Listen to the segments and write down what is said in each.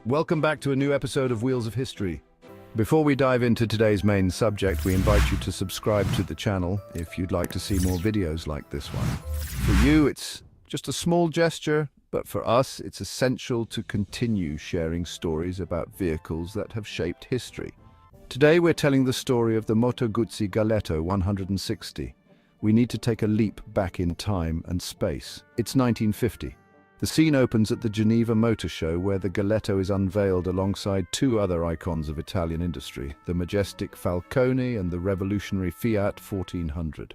Welcome back to a new episode of Wheels of History. Before we dive into today's main subject, we invite you to subscribe to the channel if you'd like to see more videos like this one. For you, it's just a small gesture, but for us, it's essential to continue sharing stories about vehicles that have shaped history. Today, we're telling the story of the Moto Guzzi Galletto 160. We need to take a leap back in time and space. It's 1950. The scene opens at the Geneva Motor Show, where the Galletto is unveiled alongside two other icons of Italian industry, the majestic Falcone and the revolutionary Fiat 1400.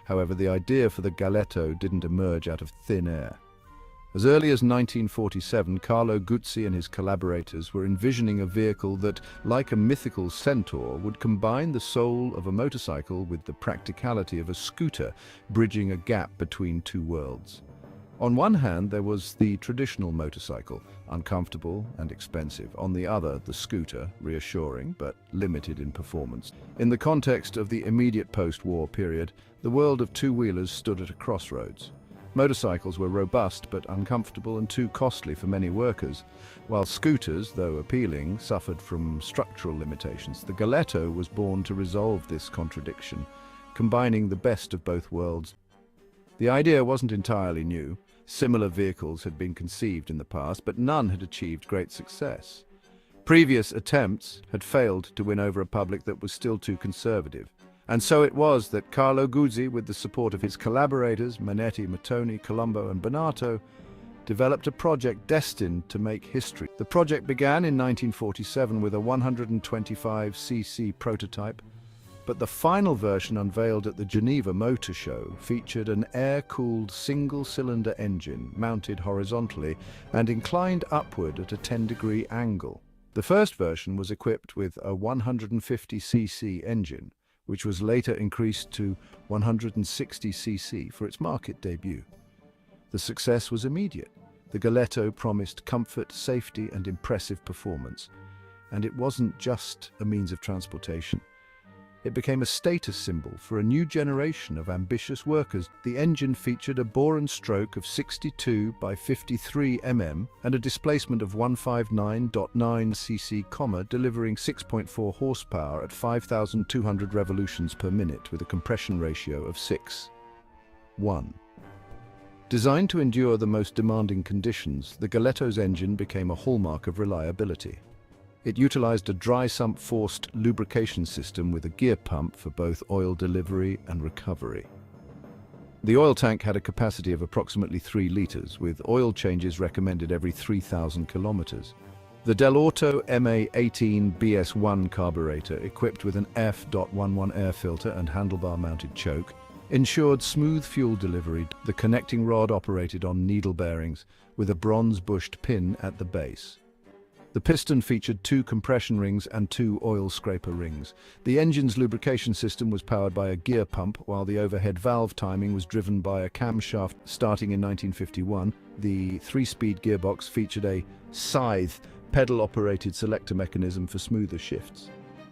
However, the idea for the Galletto didn't emerge out of thin air. As early as 1947, Carlo Guzzi and his collaborators were envisioning a vehicle that, like a mythical centaur, would combine the soul of a motorcycle with the practicality of a scooter, bridging a gap between two worlds. On one hand, there was the traditional motorcycle, uncomfortable and expensive. On the other, the scooter, reassuring but limited in performance. In the context of the immediate post-war period, the world of two-wheelers stood at a crossroads. Motorcycles were robust but uncomfortable and too costly for many workers, while scooters, though appealing, suffered from structural limitations. The Galletto was born to resolve this contradiction, combining the best of both worlds. The idea wasn't entirely new. Similar vehicles had been conceived in the past, but none had achieved great success. Previous attempts had failed to win over a public that was still too conservative. And so it was that Carlo Guzzi, with the support of his collaborators, Manetti, Mattoni, Colombo and Bonato, developed a project destined to make history. The project began in 1947 with a 125cc prototype, but the final version unveiled at the Geneva Motor Show featured an air-cooled single-cylinder engine mounted horizontally and inclined upward at a 10-degree angle. The first version was equipped with a 150cc engine, which was later increased to 160cc for its market debut. The success was immediate. The Galletto promised comfort, safety, and impressive performance. And it wasn't just a means of transportation. It became a status symbol for a new generation of ambitious workers. The engine featured a bore and stroke of 62 by 53 mm and a displacement of 159.9 cc, delivering 6.4 horsepower at 5,200 revolutions per minute with a compression ratio of 6:1. Designed to endure the most demanding conditions, the Galletto's engine became a hallmark of reliability. It utilized a dry sump forced lubrication system with a gear pump for both oil delivery and recovery. The oil tank had a capacity of approximately 3 liters, with oil changes recommended every 3,000 kilometers. The Dell'Orto MA18 BS1 carburetor, equipped with an F.11 air filter and handlebar-mounted choke, ensured smooth fuel delivery. The connecting rod operated on needle bearings, with a bronze-bushed pin at the base. The piston featured 2 compression rings and 2 oil scraper rings. The engine's lubrication system was powered by a gear pump, while the overhead valve timing was driven by a camshaft. Starting in 1951, the 3-speed gearbox featured a scythe, pedal-operated selector mechanism for smoother shifts.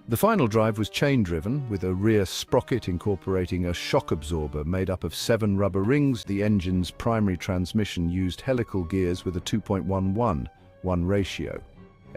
The final drive was chain-driven, with a rear sprocket incorporating a shock absorber made up of 7 rubber rings. The engine's primary transmission used helical gears with a 2.11:1 ratio.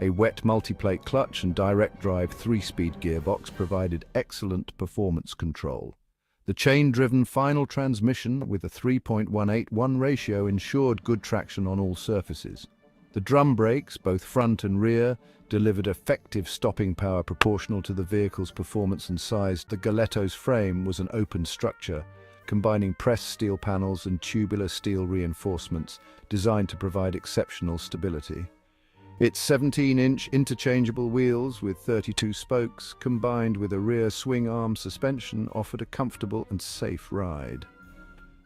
A wet multiplate clutch and direct drive 3-speed gearbox provided excellent performance control. The chain-driven final transmission with a 3.181 ratio ensured good traction on all surfaces. The drum brakes, both front and rear, delivered effective stopping power proportional to the vehicle's performance and size. The Galletto's frame was an open structure, combining pressed steel panels and tubular steel reinforcements designed to provide exceptional stability. Its 17-inch interchangeable wheels with 32 spokes, combined with a rear swing-arm suspension, offered a comfortable and safe ride.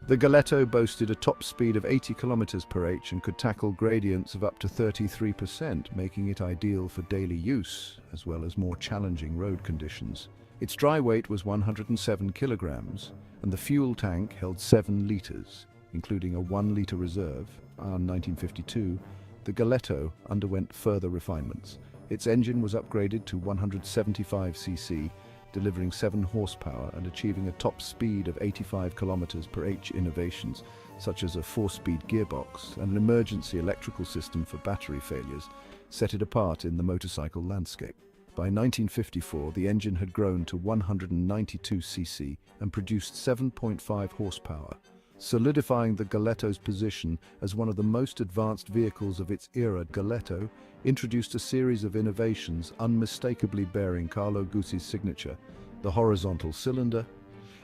The Galletto boasted a top speed of 80 km/h and could tackle gradients of up to 33%, making it ideal for daily use, as well as more challenging road conditions. Its dry weight was 107 kilograms, and the fuel tank held 7 liters, including a 1-liter reserve. In 1952, the Galletto underwent further refinements. Its engine was upgraded to 175cc, delivering 7 horsepower and achieving a top speed of 85 km/h. Innovations such as a 4-speed gearbox and an emergency electrical system for battery failures set it apart in the motorcycle landscape. By 1954, the engine had grown to 192 cc and produced 7.5 horsepower, solidifying the Galletto's position as one of the most advanced vehicles of its era. Galletto introduced a series of innovations unmistakably bearing Carlo Guzzi's signature: the horizontal cylinder,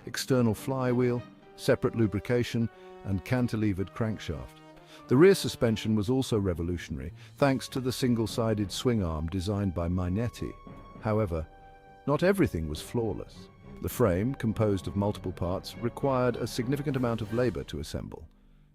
external flywheel, separate lubrication, and cantilevered crankshaft. The rear suspension was also revolutionary, thanks to the single-sided swing arm designed by Minetti. However, not everything was flawless. The frame, composed of multiple parts, required a significant amount of labor to assemble.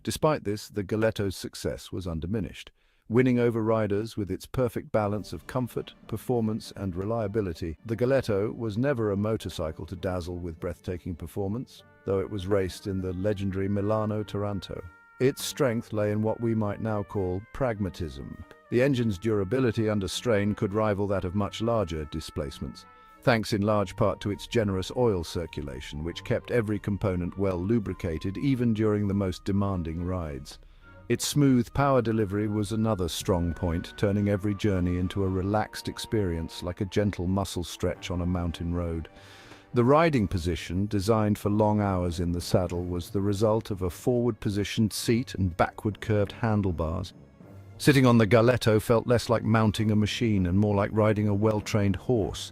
Despite this, the Galletto's success was undiminished, winning over riders with its perfect balance of comfort, performance, and reliability. The Galletto was never a motorcycle to dazzle with breathtaking performance, though it was raced in the legendary Milano-Taranto. Its strength lay in what we might now call pragmatism. The engine's durability under strain could rival that of much larger displacements, thanks in large part to its generous oil circulation, which kept every component well lubricated even during the most demanding rides. Its smooth power delivery was another strong point, turning every journey into a relaxed experience like a gentle muscle stretch on a mountain road. The riding position, designed for long hours in the saddle, was the result of a forward-positioned seat and backward-curved handlebars. Sitting on the Galletto felt less like mounting a machine and more like riding a well-trained horse.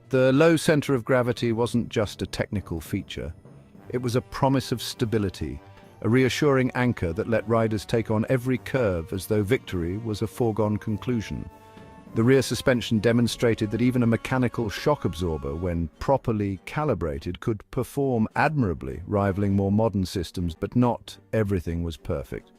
The low center of gravity wasn't just a technical feature. It was a promise of stability, a reassuring anchor that let riders take on every curve as though victory was a foregone conclusion. The rear suspension demonstrated that even a mechanical shock absorber, when properly calibrated, could perform admirably, rivaling more modern systems, but not everything was perfect.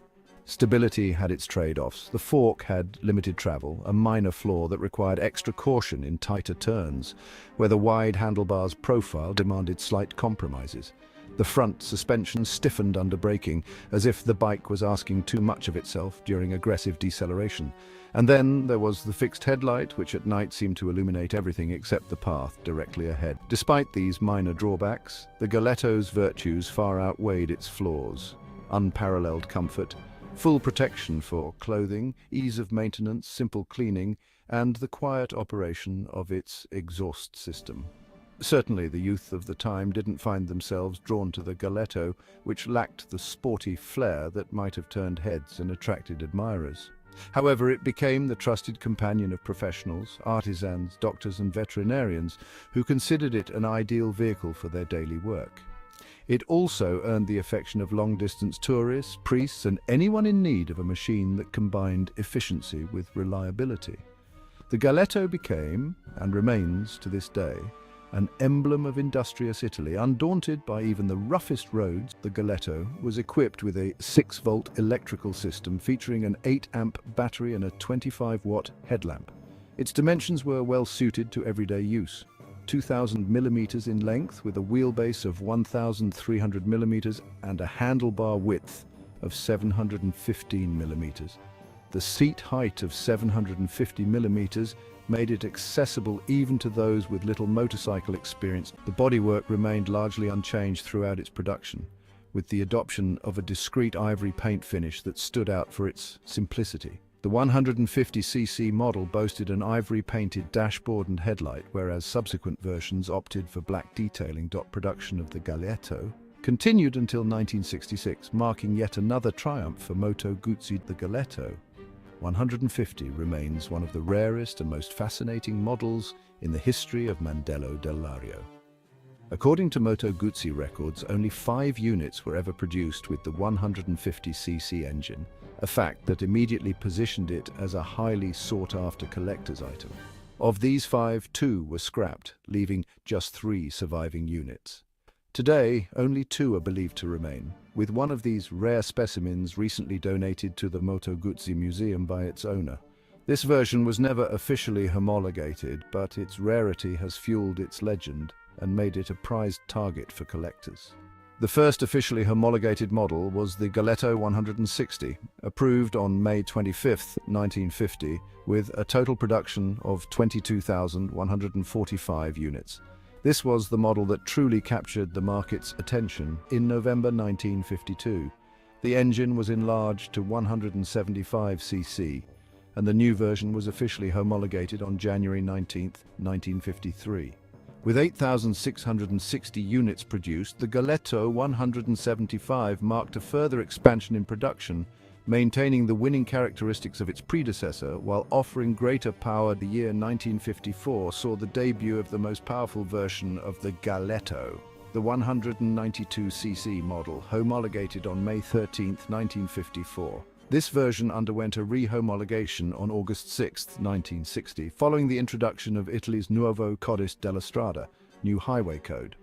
Stability had its trade-offs. The fork had limited travel, a minor flaw that required extra caution in tighter turns, where the wide handlebars profile demanded slight compromises. The front suspension stiffened under braking, as if the bike was asking too much of itself during aggressive deceleration. And then there was the fixed headlight, which at night seemed to illuminate everything except the path directly ahead. Despite these minor drawbacks, the Galletto's virtues far outweighed its flaws. Unparalleled comfort, full protection for clothing, ease of maintenance, simple cleaning, and the quiet operation of its exhaust system. Certainly the youth of the time didn't find themselves drawn to the Galletto, which lacked the sporty flair that might have turned heads and attracted admirers. However, it became the trusted companion of professionals, artisans, doctors, and veterinarians who considered it an ideal vehicle for their daily work. It also earned the affection of long-distance tourists, priests, and anyone in need of a machine that combined efficiency with reliability. The Galletto became, and remains to this day, an emblem of industrious Italy. Undaunted by even the roughest roads, the Galletto was equipped with a 6-volt electrical system featuring an 8-amp battery and a 25-watt headlamp. Its dimensions were well suited to everyday use. 2,000 millimeters in length with a wheelbase of 1,300 millimeters and a handlebar width of 715 millimeters. The seat height of 750 millimeters made it accessible even to those with little motorcycle experience. The bodywork remained largely unchanged throughout its production, with the adoption of a discreet ivory paint finish that stood out for its simplicity. The 150cc model boasted an ivory-painted dashboard and headlight, whereas subsequent versions opted for black detailing. Production of the Galletto continued until 1966, marking yet another triumph for Moto Guzzi. The Galletto 150 remains one of the rarest and most fascinating models in the history of Mandello dell'Aria. According to Moto Guzzi records, only 5 units were ever produced with the 150cc engine, a fact that immediately positioned it as a highly sought-after collector's item. Of these 5, 2 were scrapped, leaving just 3 surviving units. Today, only 2 are believed to remain, with one of these rare specimens recently donated to the Moto Guzzi Museum by its owner. This version was never officially homologated, but its rarity has fueled its legend and made it a prized target for collectors. The first officially homologated model was the Galletto 160, approved on May 25, 1950, with a total production of 22,145 units. This was the model that truly captured the market's attention in November 1952. The engine was enlarged to 175cc, and the new version was officially homologated on January 19, 1953. With 8,660 units produced, the Galletto 175 marked a further expansion in production, maintaining the winning characteristics of its predecessor while offering greater power. The year 1954 saw the debut of the most powerful version of the Galletto, the 192cc model, homologated on May 13, 1954. This version underwent a re-homologation on August 6, 1960, following the introduction of Italy's Nuovo Codice della Strada, new highway code.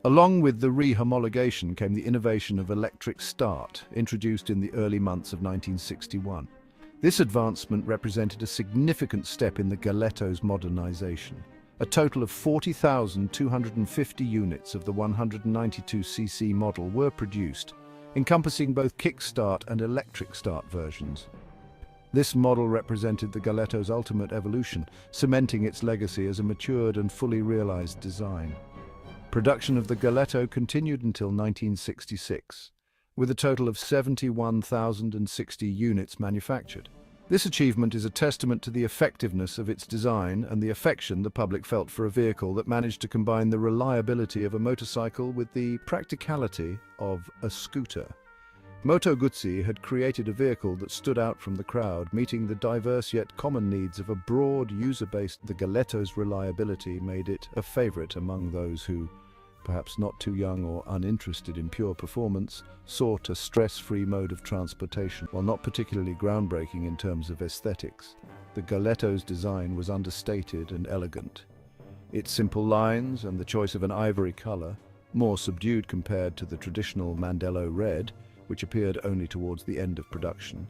Along with the re-homologation came the innovation of electric start, introduced in the early months of 1961. This advancement represented a significant step in the Galletto's modernization. A total of 40,250 units of the 192cc model were produced, encompassing both kick-start and electric start versions. This model represented the Galletto's ultimate evolution, cementing its legacy as a matured and fully realized design. Production of the Galletto continued until 1966, with a total of 71,060 units manufactured. This achievement is a testament to the effectiveness of its design and the affection the public felt for a vehicle that managed to combine the reliability of a motorcycle with the practicality of a scooter. Moto Guzzi had created a vehicle that stood out from the crowd, meeting the diverse yet common needs of a broad user base. The Galletto's reliability made it a favorite among those who, perhaps not too young or uninterested in pure performance, sought a stress-free mode of transportation. While not particularly groundbreaking in terms of aesthetics, the Galletto's design was understated and elegant. Its simple lines and the choice of an ivory color, more subdued compared to the traditional Mandello red, which appeared only towards the end of production,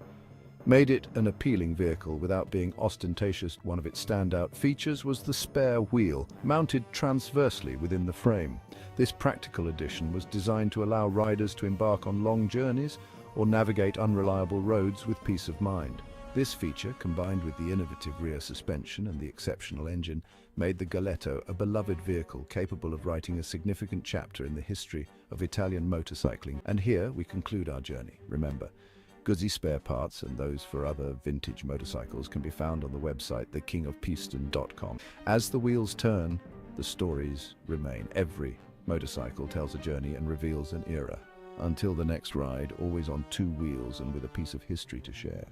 made it an appealing vehicle without being ostentatious. One of its standout features was the spare wheel, mounted transversely within the frame. This practical addition was designed to allow riders to embark on long journeys or navigate unreliable roads with peace of mind. This feature, combined with the innovative rear suspension and the exceptional engine, made the Galletto a beloved vehicle capable of writing a significant chapter in the history of Italian motorcycling. And here we conclude our journey. Remember, Guzzi spare parts and those for other vintage motorcycles can be found on the website thekingofpiston.com. As the wheels turn, the stories remain. Every motorcycle tells a journey and reveals an era. Until the next ride, always on two wheels and with a piece of history to share.